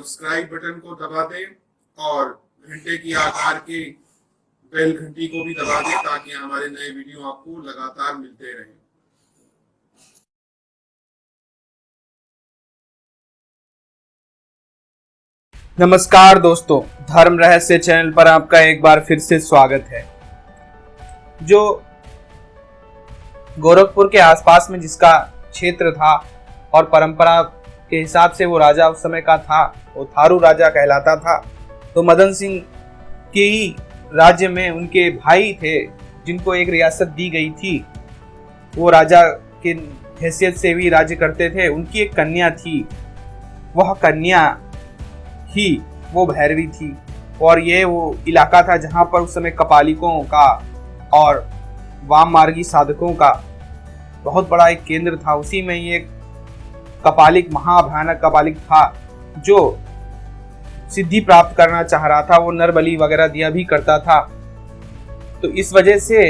Subscribe button को दबा दें और घंटे की आकार के बेल घंटी को भी दबा दें ताकि हमारे नए वीडियो आपको लगातार मिलते रहें। नमस्कार दोस्तों, धर्म रहस्य चैनल पर आपका एक बार फिर से स्वागत है। जो गोरखपुर के आसपास में जिसका क्षेत्र था और परंपरा के हिसाब से वो राजा उस समय का था, वो थारू राजा कहलाता था। तो मदन सिंह के ही राज्य में उनके भाई थे जिनको एक रियासत दी गई थी। वो राजा के हैसियत से भी राज्य करते थे। उनकी एक कन्या थी, वह कन्या ही वो भैरवी थी। और ये वो इलाका था जहाँ पर उस समय कपालिकों का और वाम मार्गी साधकों का बहुत बड़ा एक केंद्र था। उसी में ये कपालिक महाभयानक कपालिक था जो सिद्धि प्राप्त करना चाह रहा था। वो नरबलि वगैरह दिया भी करता था। तो इस वजह से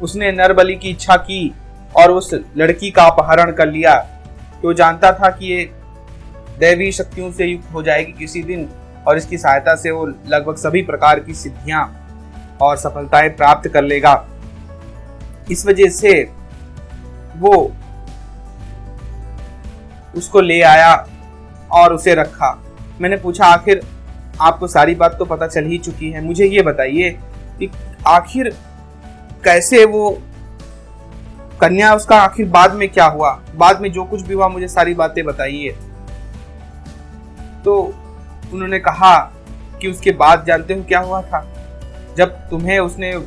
उसने नरबलि की इच्छा की और उस लड़की का अपहरण कर लिया। तो जानता था कि ये दैवी शक्तियों से युक्त हो जाएगी किसी दिन और इसकी सहायता से वो लगभग सभी प्रकार की सिद्धियां और सफलताएं प्राप्त कर लेगा। इस वजह से वो उसको ले आया और उसे रखा। मैंने पूछा, आखिर आपको सारी बात तो पता चल ही चुकी है, मुझे ये बताइए कि आखिर कैसे वो कन्या, उसका आखिर बाद में क्या हुआ, बाद में जो कुछ भी हुआ मुझे सारी बातें बताइए। तो उन्होंने कहा कि उसके बाद जानते हो क्या हुआ था? जब तुम्हें उसने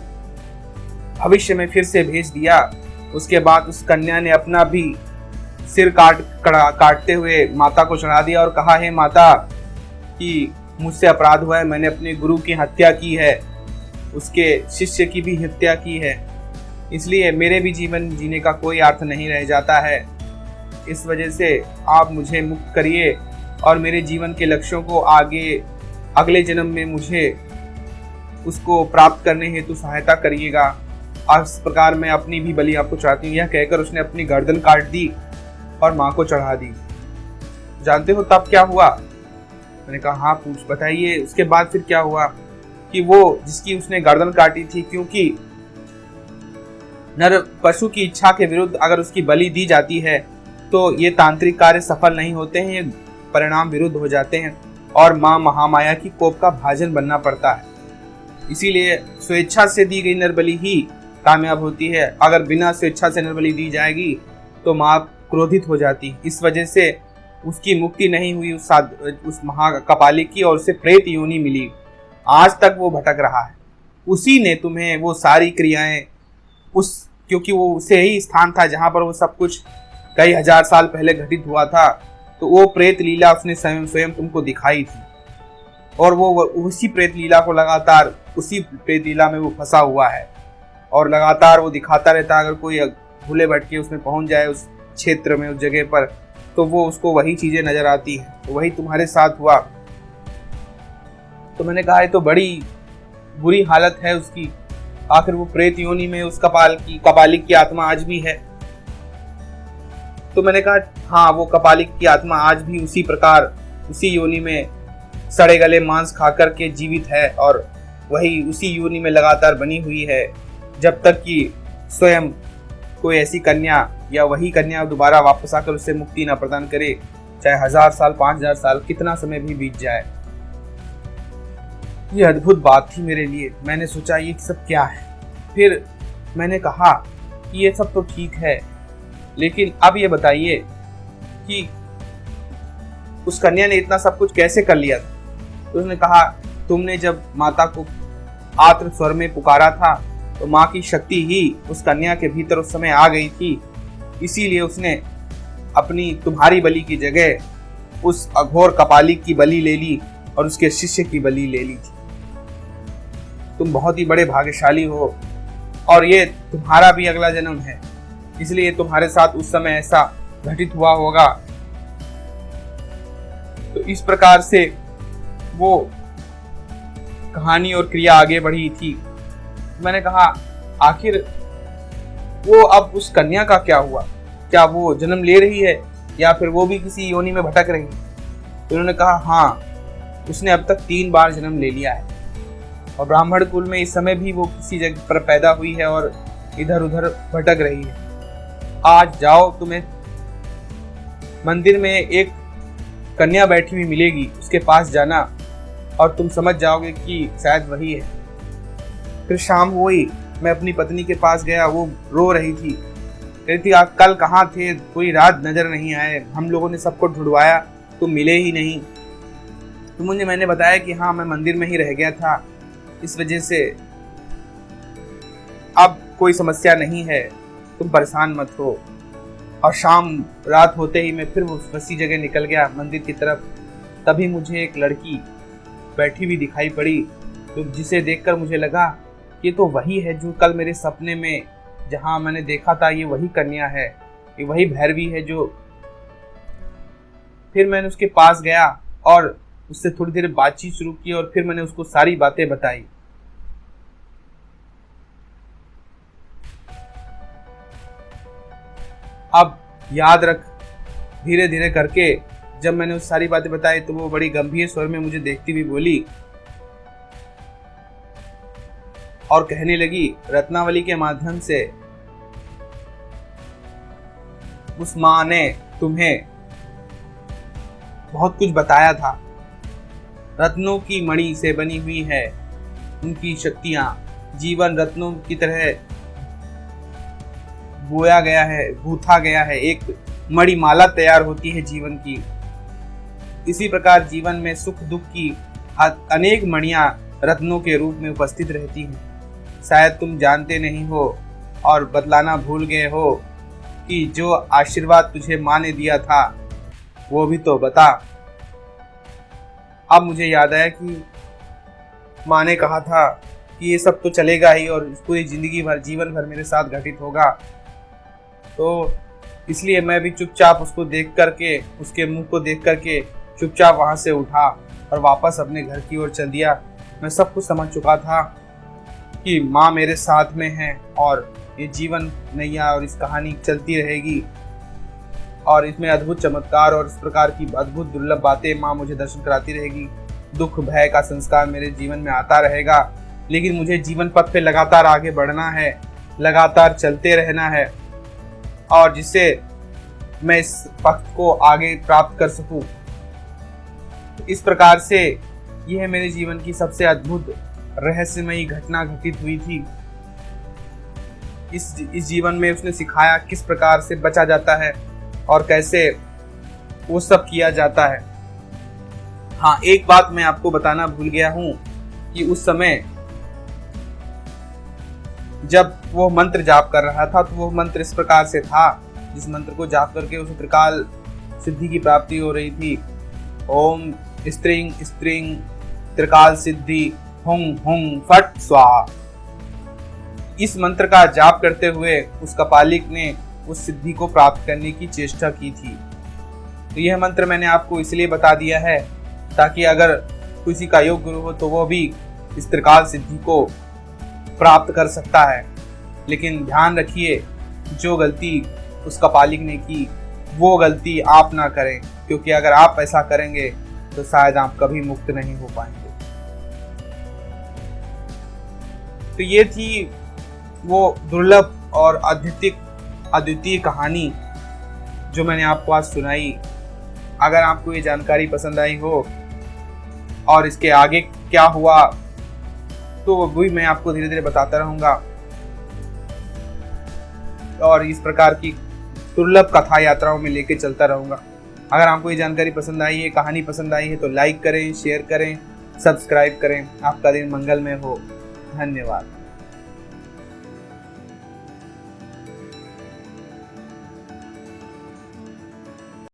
भविष्य में फिर से भेज दिया, उसके बाद उस कन्या ने अपना भी सिर काटते हुए माता को चढ़ा दिया और कहा, हे माता, कि मुझसे अपराध हुआ है, मैंने अपने गुरु की हत्या की है, उसके शिष्य की भी हत्या की है, इसलिए मेरे भी जीवन जीने का कोई अर्थ नहीं रह जाता है। इस वजह से आप मुझे मुक्त करिए और मेरे जीवन के लक्ष्यों को अगले जन्म में मुझे उसको प्राप्त करने हेतु सहायता करिएगा। इस प्रकार मैं अपनी भी बलि आपको चढ़ाती हूँ। यह कहकर उसने अपनी गर्दन काट दी और माँ को चढ़ा दी। जानते हो तब क्या हुआ? मैंने कहा, हाँ बताइए। उसके बाद फिर क्या हुआ कि वो जिसकी उसने गर्दन काटी थी, क्योंकि नर पशु की इच्छा के विरुद्ध अगर उसकी बलि दी जाती है तो ये तांत्रिक कार्य सफल नहीं होते हैं, ये परिणाम विरुद्ध हो जाते हैं और मां महामाया की कोप का भाजन बनना पड़ता है। इसीलिए स्वेच्छा से दी गई नरबलि ही कामयाब होती है। अगर बिना स्वेच्छा से नरबलि दी जाएगी तो मां क्रोधित हो जाती। इस वजह से उसकी मुक्ति नहीं हुई उस महाकपालिक की, और उसे प्रेत योनि मिली। आज तक वो भटक रहा है। उसी ने तुम्हें वो सारी क्रियाएं क्योंकि वो उसे ही स्थान था जहां पर वो सब कुछ कई हजार साल पहले घटित हुआ था, तो वो प्रेत लीला उसने स्वयं तुमको दिखाई थी। और वो उसी प्रेत लीला को लगातार उसी प्रेत लीला में वो फंसा हुआ है और लगातार वो दिखाता रहता है। अगर कोई भूले भटके उसमें पहुंच जाए उस क्षेत्र में, उस जगह पर, तो वो उसको वही चीजें नजर आती हैं। तो वही तुम्हारे साथ हुआ। तो मैंने कहा, ये तो बड़ी बुरी हालत है उसकी। आखिर वो प्रेत योनि में उस कपालिक की आत्मा आज भी है। तो मैंने कहा, हाँ, वो कपालिक की आत्मा आज भी उसी प्रकार उसी योनि में सड़े गले मांस खाकर के जीवित है और वही उसी योनि में लगातार बनी हुई है जब तक कि स्वयं कोई ऐसी कन्या या वही कन्या दोबारा वापस आकर उससे मुक्ति न प्रदान करे, चाहे 1000 साल 5000 साल कितना समय भी बीत जाए। ये अद्भुत बात थी मेरे लिए। मैंने सोचा ये सब क्या है। फिर मैंने कहा कि ये सब तो ठीक है, लेकिन अब ये बताइए कि उस कन्या ने इतना सब कुछ कैसे कर लिया था? तो उसने कहा, तुमने जब माता को आर्त स्वर में पुकारा था तो माँ की शक्ति ही उस कन्या के भीतर उस समय आ गई थी, इसीलिए उसने अपनी तुम्हारी बलि की जगह उस अघोर कपालिक की बलि ले ली और उसके शिष्य की बलि ले ली थी। तुम बहुत ही बड़े भाग्यशाली हो और ये तुम्हारा भी अगला जन्म है, इसलिए तुम्हारे साथ उस समय ऐसा घटित हुआ होगा। तो इस प्रकार से वो कहानी और क्रिया आगे बढ़ी थी। मैंने कहा, आखिर वो अब उस कन्या का क्या हुआ? क्या वो जन्म ले रही है या फिर वो भी किसी योनि में भटक रही है? तो उन्होंने कहा हाँ, उसने अब तक 3 बार जन्म ले लिया है और ब्राह्मण कुल में इस समय भी वो किसी जगह पर पैदा हुई है और इधर उधर भटक रही है। आज जाओ, तुम्हें मंदिर में एक कन्या बैठी हुई मिलेगी, उसके पास जाना और तुम समझ जाओगे कि शायद वही है। फिर शाम हुई, मैं अपनी पत्नी के पास गया, वो रो रही थी, कहती आप कल कहाँ थे, कोई रात नजर नहीं आए, हम लोगों ने सबको ढूंढवाया, तुम मिले ही नहीं। तो मैंने बताया कि हाँ, मैं मंदिर में ही रह गया था, इस वजह से अब कोई समस्या नहीं है, तुम परेशान मत हो। और शाम रात होते ही मैं फिर उसी जगह निकल गया मंदिर की तरफ। तभी मुझे एक लड़की बैठी हुई दिखाई पड़ी, तो जिसे देखकर मुझे लगा ये तो वही है जो कल मेरे सपने में जहाँ मैंने देखा था, ये वही कन्या है, ये वही भैरवी है जो। फिर मैंने उसके पास गया और उससे थोड़ी देर बातचीत शुरू की और फिर मैंने उसको सारी बातें बताई। अब याद रख, धीरे धीरे करके जब मैंने उस सारी बातें बताई तो वो बड़ी गंभीर स्वर में मुझे देखती हुई बोली और कहने लगी, रत्नावली के माध्यम से उस माँ ने तुम्हें बहुत कुछ बताया था। रत्नों की मणि से बनी हुई है उनकी शक्तियां, जीवन रत्नों की तरह बोया गया है, गूथा गया है, एक मणिमाला तैयार होती है जीवन की। इसी प्रकार जीवन में सुख दुख की अनेक मणियां रत्नों के रूप में उपस्थित रहती हैं। शायद तुम जानते नहीं हो और बतलाना भूल गए हो कि जो आशीर्वाद तुझे माँ ने दिया था वो भी तो बता। अब मुझे याद आया कि माँ ने कहा था कि ये सब तो चलेगा ही और पूरी जिंदगी भर, जीवन भर मेरे साथ घटित होगा। तो इसलिए मैं भी चुपचाप उसको देख करके, उसके मुंह को देख करके चुपचाप वहाँ से उठा और वापस अपने घर की ओर चल दिया। मैं सब कुछ समझ चुका था कि माँ मेरे साथ में है और ये जीवन नैया और इस कहानी चलती रहेगी और इसमें अद्भुत चमत्कार और इस प्रकार की अद्भुत दुर्लभ बातें माँ मुझे दर्शन कराती रहेगी। दुख भय का संस्कार मेरे जीवन में आता रहेगा, लेकिन मुझे जीवन पथ पे लगातार आगे बढ़ना है, लगातार चलते रहना है और जिससे मैं इस पथ को आगे प्राप्त कर सकूं। इस प्रकार से यह मेरे जीवन की सबसे अद्भुत रहस्यमयी घटना घटित हुई थी। इस जीवन में उसने सिखाया किस प्रकार से बचा जाता है और कैसे वो सब किया जाता है। हाँ, एक बात मैं आपको बताना भूल गया हूं कि उस समय जब वो मंत्र जाप कर रहा था तो वो मंत्र इस प्रकार से था, जिस मंत्र को जाप करके उसे त्रिकाल सिद्धि की प्राप्ति हो रही थी। ओम स्त्रिंग स्त्रिंग त्रिकाल सिद्धि हुंग हुंग फट स्वाहा। इस मंत्र का जाप करते हुए उस कपालिक ने उस सिद्धि को प्राप्त करने की चेष्टा की थी। तो यह मंत्र मैंने आपको इसलिए बता दिया है ताकि अगर किसी का योग गुरु हो तो वो भी इस त्रिकाल सिद्धि को प्राप्त कर सकता है। लेकिन ध्यान रखिए, जो गलती उस कपालिक ने की वो गलती आप ना करें, क्योंकि अगर आप ऐसा करेंगे तो शायद आप कभी मुक्त नहीं हो पाएंगे। तो ये थी वो दुर्लभ और अद्वितीय कहानी जो मैंने आपको आज सुनाई। अगर आपको ये जानकारी पसंद आई हो और इसके आगे क्या हुआ तो वो भी मैं आपको धीरे धीरे बताता रहूंगा और इस प्रकार की दुर्लभ कथा यात्राओं में लेके चलता रहूंगा। अगर आपको ये जानकारी पसंद आई है, कहानी पसंद आई है तो लाइक करें, शेयर करें, सब्सक्राइब करें। आपका दिन मंगलमय हो। धन्यवाद।